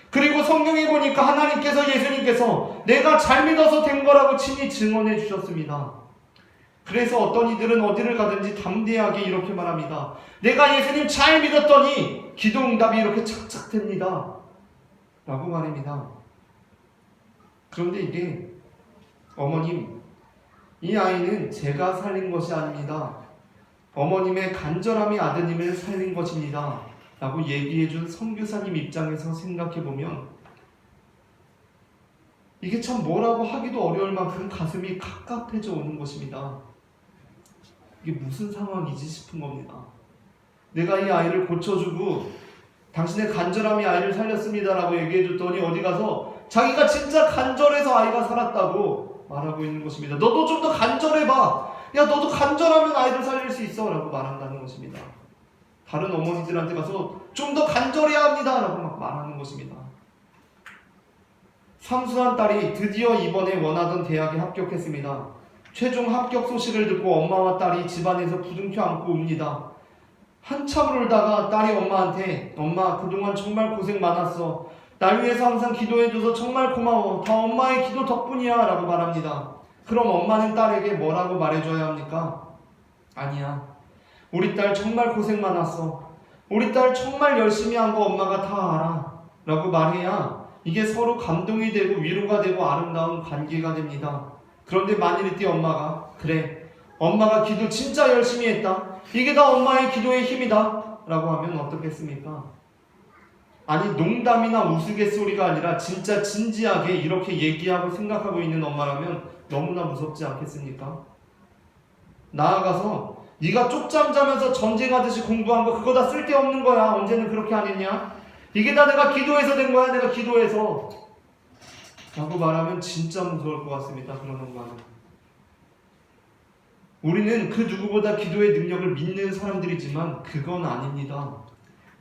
그리고 성경에 보니까 하나님께서, 예수님께서 내가 잘 믿어서 된 거라고 친히 증언해 주셨습니다. 그래서 어떤 이들은 어디를 가든지 담대하게 이렇게 말합니다. 내가 예수님 잘 믿었더니 기도 응답이 이렇게 착착 됩니다 라고 말합니다. 그런데 이게, 어머님, 이 아이는 제가 살린 것이 아닙니다. 어머님의 간절함이 아드님을 살린 것입니다 라고 얘기해준 선교사님 입장에서 생각해보면 이게 참 뭐라고 하기도 어려울 만큼 가슴이 갑갑해져 오는 것입니다. 이게 무슨 상황이지 싶은 겁니다. 내가 이 아이를 고쳐주고 당신의 간절함이 아이를 살렸습니다 라고 얘기해줬더니 어디 가서 자기가 진짜 간절해서 아이가 살았다고 말하고 있는 것입니다. 너도 좀 더 간절해봐. 야, 너도 간절하면 아이를 살릴 수 있어 라고 말한다는 것입니다. 다른 어머니들한테 가서 좀 더 간절해야 합니다 라고 막 말하는 것입니다. 삼수한 딸이 드디어 이번에 원하던 대학에 합격했습니다. 최종 합격 소식을 듣고 엄마와 딸이 집안에서 부둥켜 안고 웁니다. 한참을 울다가 딸이 엄마한테, 엄마, 그동안 정말 고생 많았어. 날 위해서 항상 기도해줘서 정말 고마워. 다 엄마의 기도 덕분이야 라고 말합니다. 그럼 엄마는 딸에게 뭐라고 말해줘야 합니까? 아니야, 우리 딸 정말 고생 많았어. 우리 딸 정말 열심히 한 거 엄마가 다 알아 라고 말해야 이게 서로 감동이 되고 위로가 되고 아름다운 관계가 됩니다. 그런데 만일 이때 엄마가, 그래, 엄마가 기도 진짜 열심히 했다, 이게 다 엄마의 기도의 힘이다 라고 하면 어떻겠습니까? 아니 농담이나 우스갯소리가 아니라 진짜 진지하게 이렇게 얘기하고 생각하고 있는 엄마라면 너무나 무섭지 않겠습니까? 나아가서 네가 쪽잠 자면서 전쟁하듯이 공부한 거 그거 다 쓸데없는 거야. 언제는 그렇게 안 했냐? 이게 다 내가 기도해서 된 거야. 내가 기도해서 라고 말하면 진짜 무서울 것 같습니다. 그런 엄마는. 우리는 그 누구보다 기도의 능력을 믿는 사람들이지만 그건 아닙니다.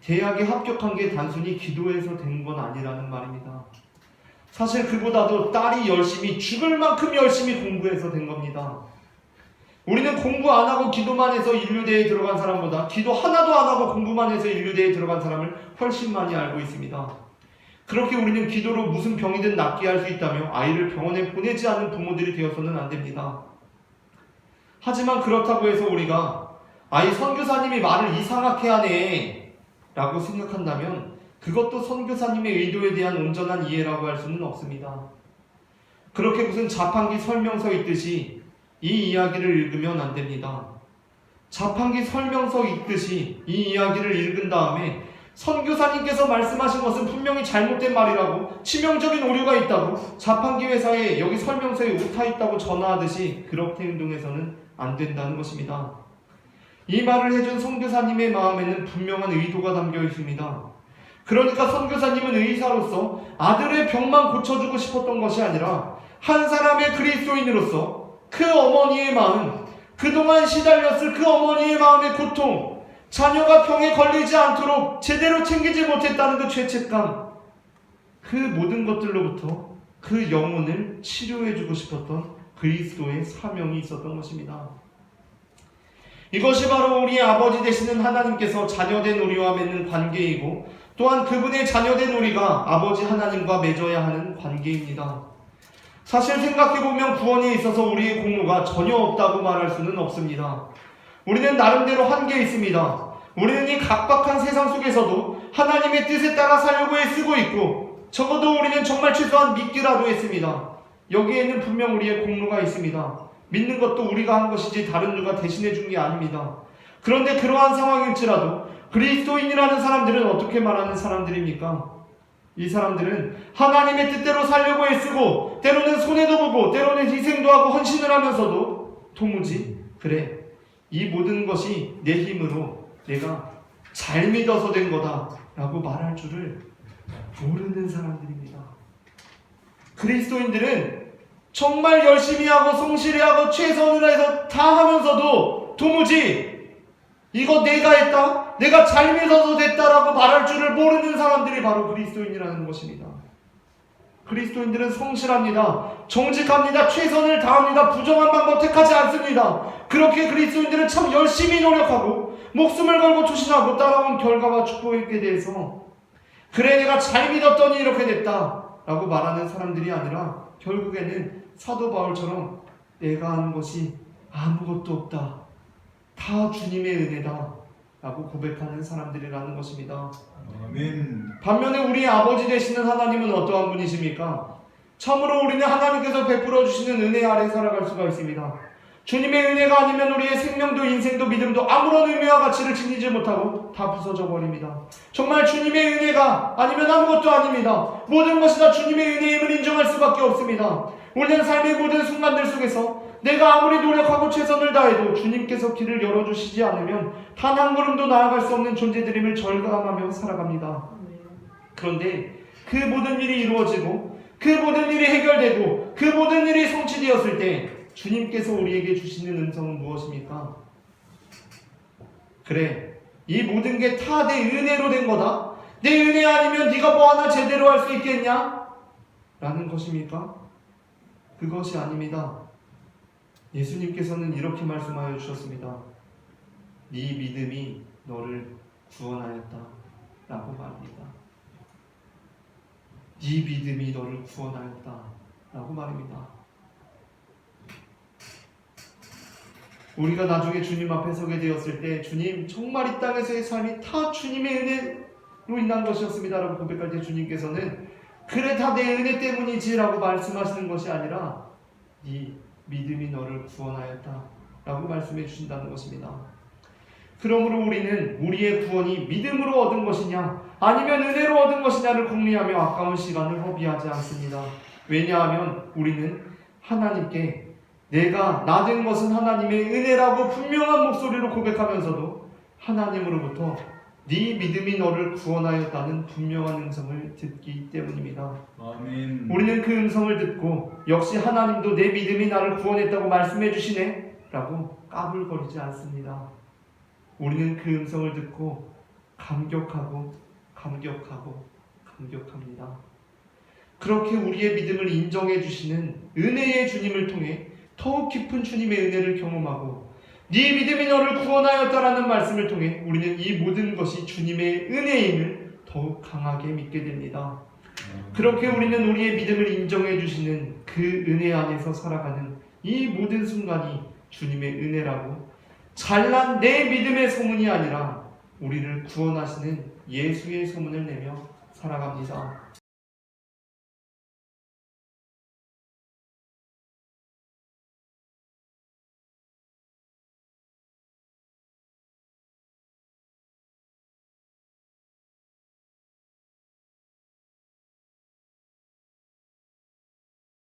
대학에 합격한 게 단순히 기도해서 된 건 아니라는 말입니다. 사실 그보다도 딸이 열심히 죽을 만큼 열심히 공부해서 된 겁니다. 우리는 공부 안 하고 기도만 해서 인류대에 들어간 사람보다 기도 하나도 안 하고 공부만 해서 인류대에 들어간 사람을 훨씬 많이 알고 있습니다. 그렇게 우리는 기도로 무슨 병이든 낫게 할 수 있다며 아이를 병원에 보내지 않는 부모들이 되어서는 안 됩니다. 하지만 그렇다고 해서 우리가 아이 선교사님이 말을 이상하게 하네 라고 생각한다면 그것도 선교사님의 의도에 대한 온전한 이해라고 할 수는 없습니다. 그렇게 무슨 자판기 설명서 있듯이 이 이야기를 읽으면 안 됩니다. 자판기 설명서 읽듯이 이 이야기를 읽은 다음에 선교사님께서 말씀하신 것은 분명히 잘못된 말이라고, 치명적인 오류가 있다고, 자판기 회사에 여기 설명서에 오타 있다고 전화하듯이 그렇게 행동해서는 안 된다는 것입니다. 이 말을 해준 선교사님의 마음에는 분명한 의도가 담겨 있습니다. 그러니까 선교사님은 의사로서 아들의 병만 고쳐주고 싶었던 것이 아니라 한 사람의 그리스도인으로서 그 어머니의 마음, 그동안 시달렸을 그 어머니의 마음의 고통, 자녀가 병에 걸리지 않도록 제대로 챙기지 못했다는 그 죄책감, 그 모든 것들로부터 그 영혼을 치료해주고 싶었던 그리스도의 사명이 있었던 것입니다. 이것이 바로 우리 아버지 되시는 하나님께서 자녀된 우리와 맺는 관계이고, 또한 그분의 자녀된 우리가 아버지 하나님과 맺어야 하는 관계입니다. 사실 생각해보면 구원에 있어서 우리의 공로가 전혀 없다고 말할 수는 없습니다. 우리는 나름대로 한계 있습니다. 우리는 이 각박한 세상 속에서도 하나님의 뜻에 따라 살려고 애쓰고 있고, 적어도 우리는 정말 최소한 믿기라도 했습니다. 여기에는 분명 우리의 공로가 있습니다. 믿는 것도 우리가 한 것이지 다른 누가 대신해 준 게 아닙니다. 그런데 그러한 상황일지라도 그리스도인이라는 사람들은 어떻게 말하는 사람들입니까? 이 사람들은 하나님의 뜻대로 살려고 애쓰고, 때로는 손해도 보고 때로는 희생도 하고 헌신을 하면서도 도무지 그래, 이 모든 것이 내 힘으로 내가 잘 믿어서 된 거다 라고 말할 줄을 모르는 사람들입니다. 그리스도인들은 정말 열심히 하고 성실히 하고 최선을 해서 다 하면서도 도무지 이거 내가 했다, 내가 잘 믿어서 됐다라고 말할 줄을 모르는 사람들이 바로 그리스도인이라는 것입니다. 그리스도인들은 성실합니다. 정직합니다. 최선을 다합니다. 부정한 방법 택하지 않습니다. 그렇게 그리스도인들은 참 열심히 노력하고 목숨을 걸고 투신하고 따라온 결과와 축복에 대해서 그래 내가 잘 믿었더니 이렇게 됐다 라고 말하는 사람들이 아니라 결국에는 사도 바울처럼 내가 한 것이 아무것도 없다, 다 주님의 은혜다 라고 고백하는 사람들이라는 것입니다. 아멘. 반면에 우리 아버지 되시는 하나님은 어떠한 분이십니까? 참으로 우리는 하나님께서 베풀어 주시는 은혜 아래 살아갈 수가 있습니다. 주님의 은혜가 아니면 우리의 생명도 인생도 믿음도 아무런 의미와 가치를 지니지 못하고 다 부서져 버립니다. 정말 주님의 은혜가 아니면 아무것도 아닙니다. 모든 것이 다 주님의 은혜임을 인정할 수밖에 없습니다. 우리는 삶의 모든 순간들 속에서 내가 아무리 노력하고 최선을 다해도 주님께서 길을 열어주시지 않으면 단 한 걸음도 나아갈 수 없는 존재들임을 절감하며 살아갑니다. 그런데 그 모든 일이 이루어지고 그 모든 일이 해결되고 그 모든 일이 성취되었을 때 주님께서 우리에게 주시는 음성은 무엇입니까? 그래, 이 모든 게 다 내 은혜로 된 거다? 내 은혜 아니면 네가 뭐 하나 제대로 할 수 있겠냐? 라는 것입니까? 그것이 아닙니다. 예수님께서는 이렇게 말씀하여 주셨습니다. 네 믿음이 너를 구원하였다 라고 말합니다. 네 믿음이 너를 구원하였다 라고 말합니다. 우리가 나중에 주님 앞에 서게 되었을 때 주님 정말 이 땅에서의 삶이 다 주님의 은혜로 인한 것이었습니다 라고 고백할 때 주님께서는 그래 다 내 은혜 때문이지 라고 말씀하시는 것이 아니라 네 믿음이 너를 구원하였다 라고 말씀해 주신다는 것입니다. 그러므로 우리는 우리의 구원이 믿음으로 얻은 것이냐 아니면 은혜로 얻은 것이냐를 궁리하며 아까운 시간을 허비하지 않습니다. 왜냐하면 우리는 하나님께 내가 나된 것은 하나님의 은혜라고 분명한 목소리로 고백하면서도 하나님으로부터 네 믿음이 너를 구원하였다는 분명한 음성을 듣기 때문입니다. 아멘. 우리는 그 음성을 듣고 역시 하나님도 내 믿음이 나를 구원했다고 말씀해 주시네 라고 까불거리지 않습니다. 우리는 그 음성을 듣고 감격합니다. 그렇게 우리의 믿음을 인정해 주시는 은혜의 주님을 통해 더욱 깊은 주님의 은혜를 경험하고 네 믿음이 너를 구원하였다라는 말씀을 통해 우리는 이 모든 것이 주님의 은혜임을 더욱 강하게 믿게 됩니다. 그렇게 우리는 우리의 믿음을 인정해 주시는 그 은혜 안에서 살아가는 이 모든 순간이 주님의 은혜라고 잘난 내 믿음의 소문이 아니라 우리를 구원하시는 예수의 소문을 내며 살아갑니다.